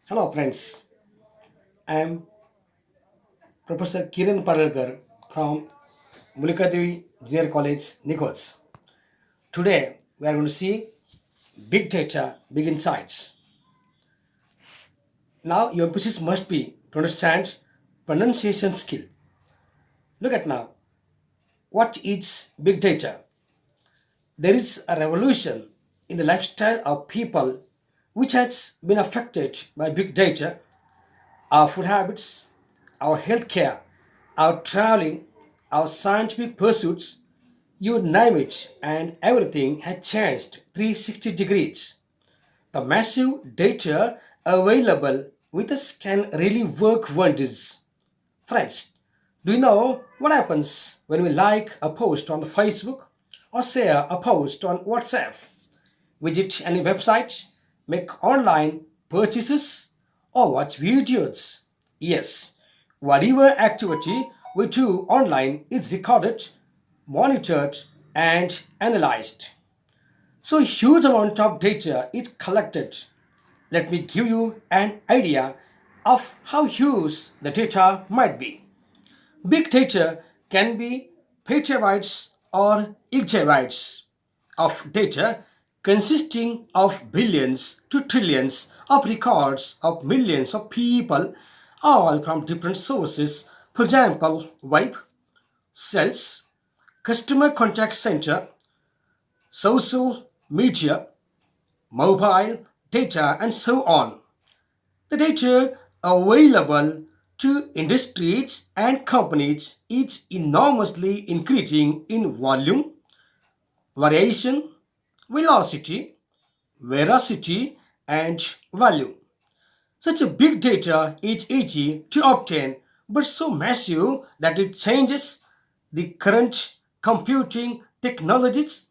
Hello friends, I am Professor Kiran from Mulikadevi Junior College, Nichols. Today we are going to see big data, big insights. Now your emphasis must be to understand pronunciation skill. Look at now, what is big data? There is a revolution in the lifestyle of people which has been affected by big data. Our food habits, our healthcare, our traveling, our scientific pursuits, you name it, and everything has changed 360 degrees. The massive data available with us can really work wonders. Friends, do you know what happens when we like a post on Facebook or share a post on WhatsApp? Visit any website, make online purchases, or watch videos. Yes, whatever activity we do online is recorded, monitored, and analyzed. So, huge amount of data is collected. Let me give you an idea of how huge the data might be. Big data can be petabytes or exabytes of data consisting of billions to trillions of records of millions of people, all from different sources. For example, web, sales, customer contact center, social media, mobile data, and so on. The data available to industries and companies is enormously increasing in volume, variation, velocity, veracity, and value. Such a big data is easy to obtain but so massive that it changes the current computing technologies,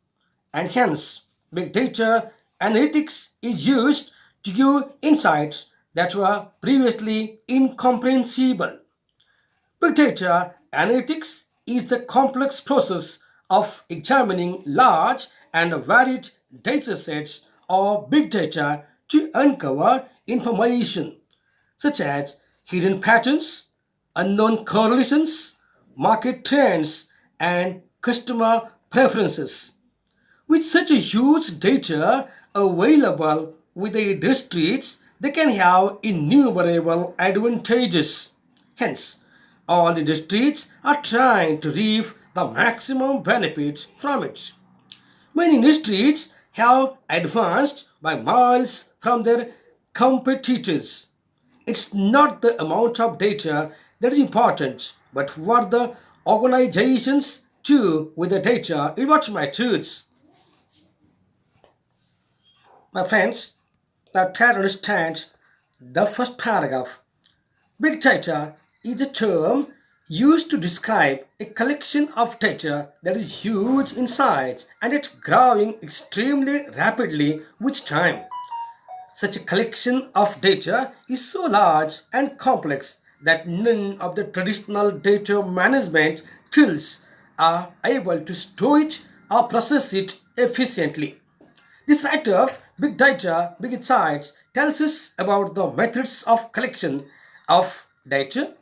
and hence big data analytics is used to give insights that were previously incomprehensible. Big data analytics is the complex process of examining large and varied datasets or big data to uncover information such as hidden patterns, unknown correlations, market trends, and customer preferences. With such a huge data available with the industries, they can have innumerable advantages. Hence, all industries are trying to reap the maximum benefit from it. Many industries have advanced by miles from their competitors. It's not the amount of data that is important, but what the organizations do with the data is what matters. My friends, now try to understand the first paragraph. Big data is a term used to describe a collection of data that is huge in size and it's growing extremely rapidly with time. Such a collection of data is so large and complex that none of the traditional data management tools are able to store it or process it efficiently. This writer of Big Data, Big Insights tells us about the methods of collection of data,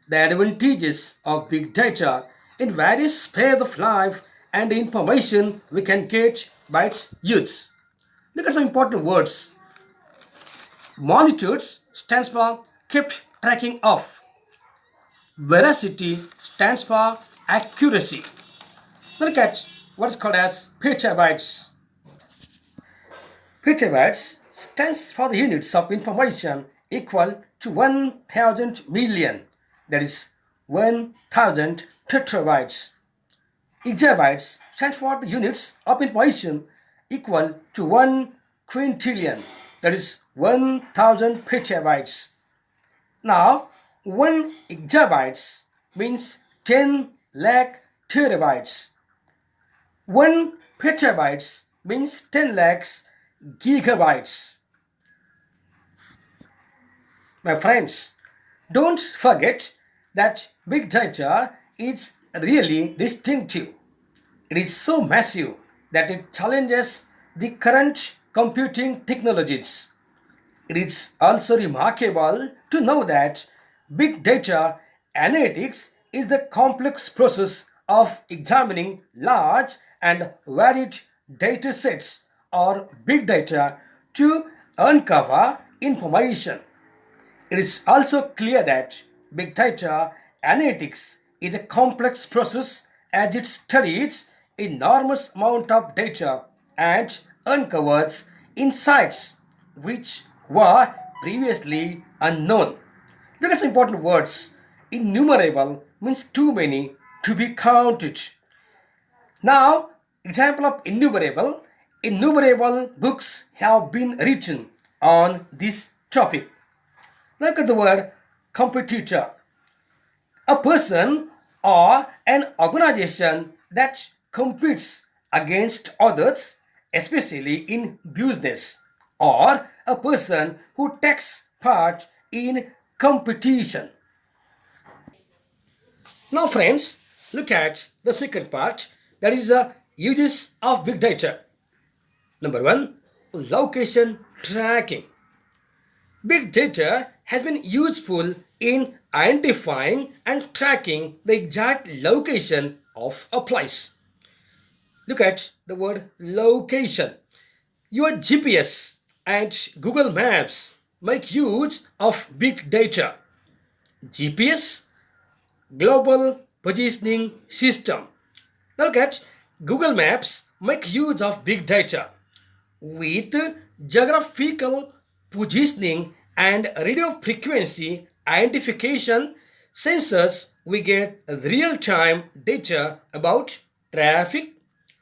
the advantages of big data in various spheres of life, and the information we can get by its use. Look at some important words. Monitors stands for kept tracking of. Veracity stands for accuracy. Look at what is called as petabytes. Petabytes stands for the units of information equal to 1000 million, that is 1000 tetrabytes. Exabytes stands for the units of information equal to 1 quintillion, that is 1000 petabytes. Now, 1 exabytes means 10 lakh terabytes. 1 petabytes means 10 lakhs gigabytes. My friends, don't forget that big data is really distinctive. It is so massive that it challenges the current computing technologies. It is also remarkable to know that big data analytics is the complex process of examining large and varied data sets or big data to uncover information. It is also clear that big data analytics is a complex process as it studies enormous amount of data and uncovers insights which were previously unknown. Look at some important words. Innumerable means too many to be counted. Now, example of innumerable. Innumerable books have been written on this topic. Look at the word competitor. A person or an organization that competes against others, especially in business, or a person who takes part in competition. Now, friends, look at the second part, that is the uses of big data. Number one, location tracking. Big data has been useful in identifying and tracking the exact location of a place. Look at the word location. Your GPS and Google Maps make use of big data. GPS, Global Positioning System. Now look at Google Maps make use of big data. With geographical positioning and radio frequency identification sensors, we get real-time data about traffic,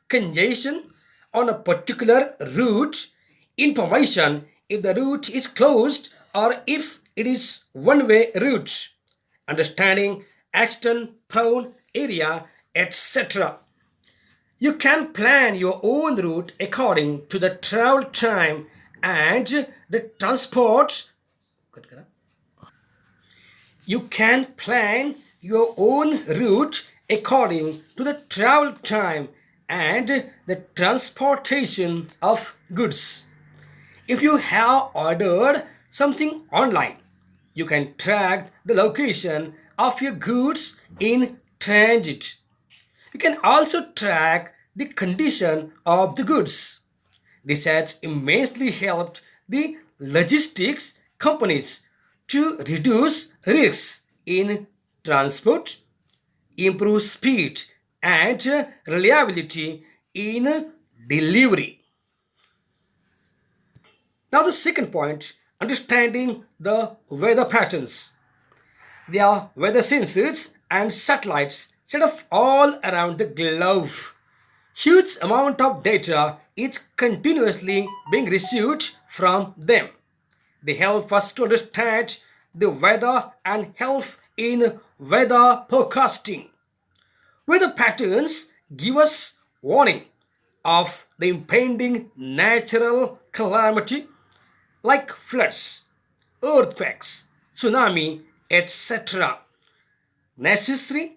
congestion on a particular route, information if the route is closed or if it is one-way route, understanding accident prone area, etc. You can plan your own route according to the travel time and the transport. You can plan your own route according to the travel time and the transportation of goods. If you have ordered something online, you can track the location of your goods in transit. You can also track the condition of the goods. This has immensely helped the logistics companies to reduce risks in transport, improve speed and reliability in delivery. Now, the second point, understanding the weather patterns. There are weather sensors and satellites set up all around the globe. Huge amount of data is continuously being received from them. They help us to understand the weather and help in weather forecasting. Weather patterns give us warning of the impending natural calamity like floods, earthquakes, tsunami, etc. Necessary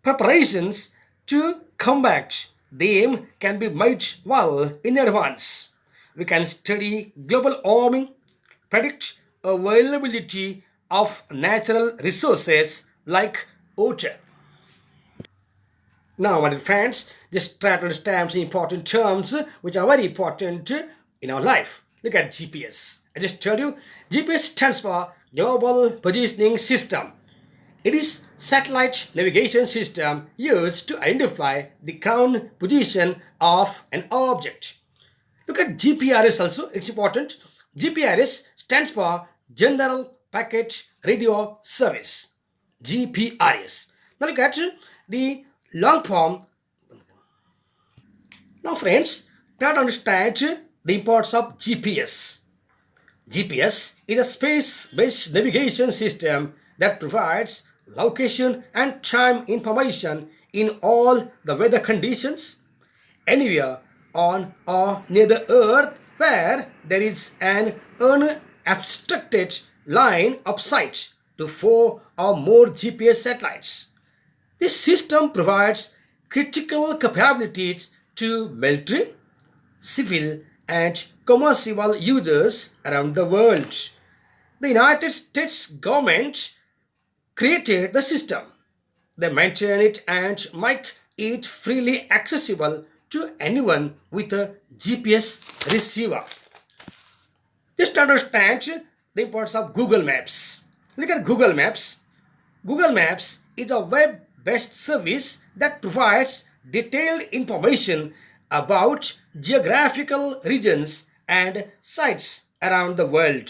preparations to combat them can be made well in advance. We can study global warming, predict availability of natural resources like water. Now, my dear friends, just try to understand some important terms which are very important in our life. Look at GPS. I just told you, GPS stands for Global Positioning System. It is satellite navigation system used to identify the ground position of an object. Look at GPRS also, it's important. GPRS stands for General Packet Radio Service. GPRS. Now look at the long form. Now friends, try to understand the importance of GPS. GPS is a space-based navigation system that provides location and time information in all the weather conditions anywhere on or near the earth where there is an unobstructed line of sight to 4 or more GPS satellites. This system provides critical capabilities to military, civil and commercial users around the world. The United States government created the system. They maintain it and make it freely accessible to anyone with a GPS receiver. Just understand the importance of Google Maps. Look at Google Maps. Google Maps is a web based service that provides detailed information about geographical regions and sites around the world.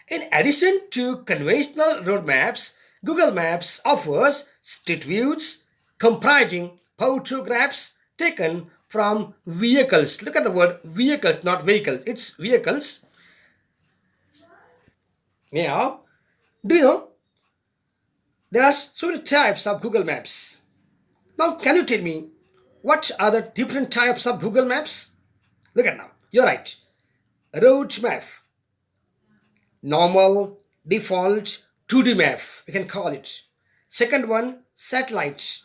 In addition to conventional road maps, Google Maps offers street views comprising photographs taken from vehicles. Look at the word vehicles, not vehicles, it's vehicles. Now, do you know there are so many types of Google Maps? Now, can you tell me what are the different types of Google Maps? Look at now. You're right. Road map, normal, default, 2D map, we can call it. Second one, satellite,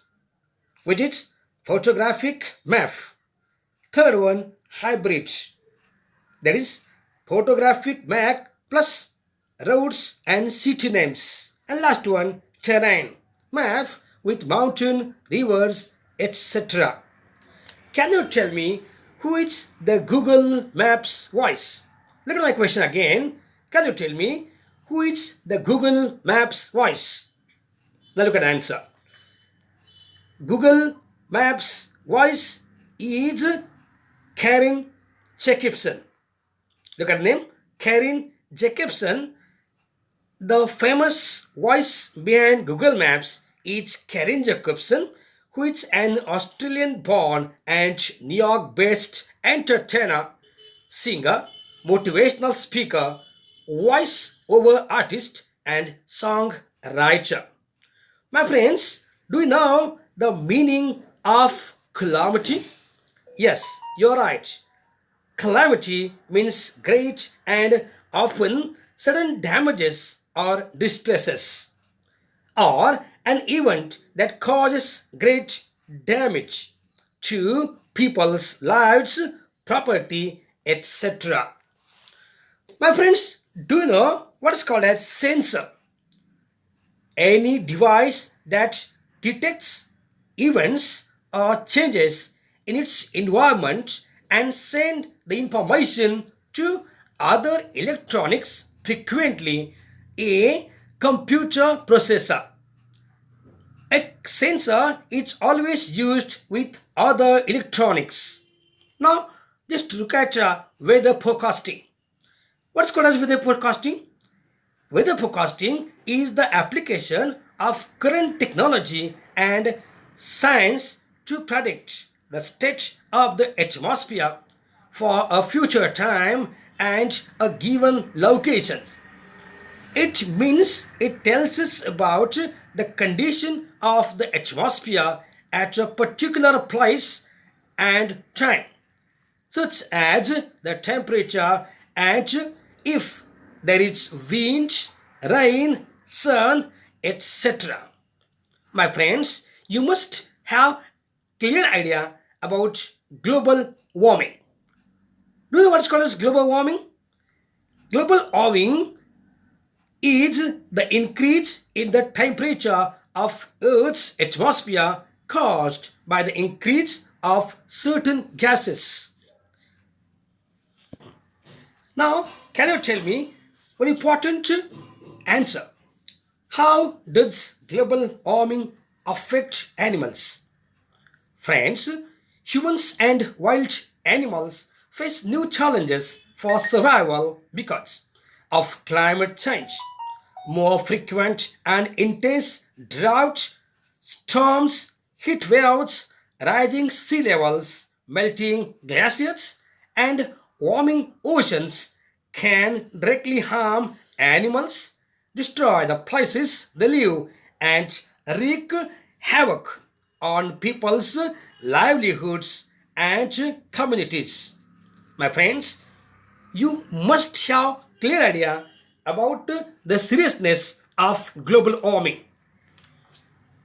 which is photographic map. Third one, hybrid, that is photographic map plus roads and city names. And last one, terrain map with mountain, rivers, etc. Can you tell me who is the Google Maps voice? Look at my question again. Can you tell me who is the Google Maps voice? Now look at the answer. Google Maps voice is Karen Jacobson. Look at the name, Karen Jacobson. The famous voice behind Google Maps is Karen Jacobson, who is an Australian-born and New York-based entertainer, singer, motivational speaker, voice-over artist, and songwriter. My friends, do you know the meaning of calamity? Yes, you're right. Calamity means great and often sudden damages or distresses, or an event that causes great damage to people's lives, property, etc. My friends, do you know what is called as sensor? Any device that detects events or changes in its environment and send the information to other electronics, frequently a computer processor. A sensor is always used with other electronics. Now, just look at weather forecasting. What's called as weather forecasting? Weather forecasting is the application of current technology and science to predict the state of the atmosphere for a future time and a given location. It means it tells us about the condition of the atmosphere at a particular place and time, such as the temperature and if there is wind, rain, sun, etc. My friends, you must have clear idea about global warming. Do you know what's called as global warming? Global warming is the increase in the temperature of Earth's atmosphere caused by the increase of certain gases. Now, can you tell me one important answer? How does global warming affect animals? Friends, humans and wild animals face new challenges for survival because of climate change. More frequent and intense drought, storms, heat waves, rising sea levels, melting glaciers, and warming oceans can directly harm animals, destroy the places they live, and wreak havoc on people's livelihoods and communities. My friends, you must have clear idea about the seriousness of global warming.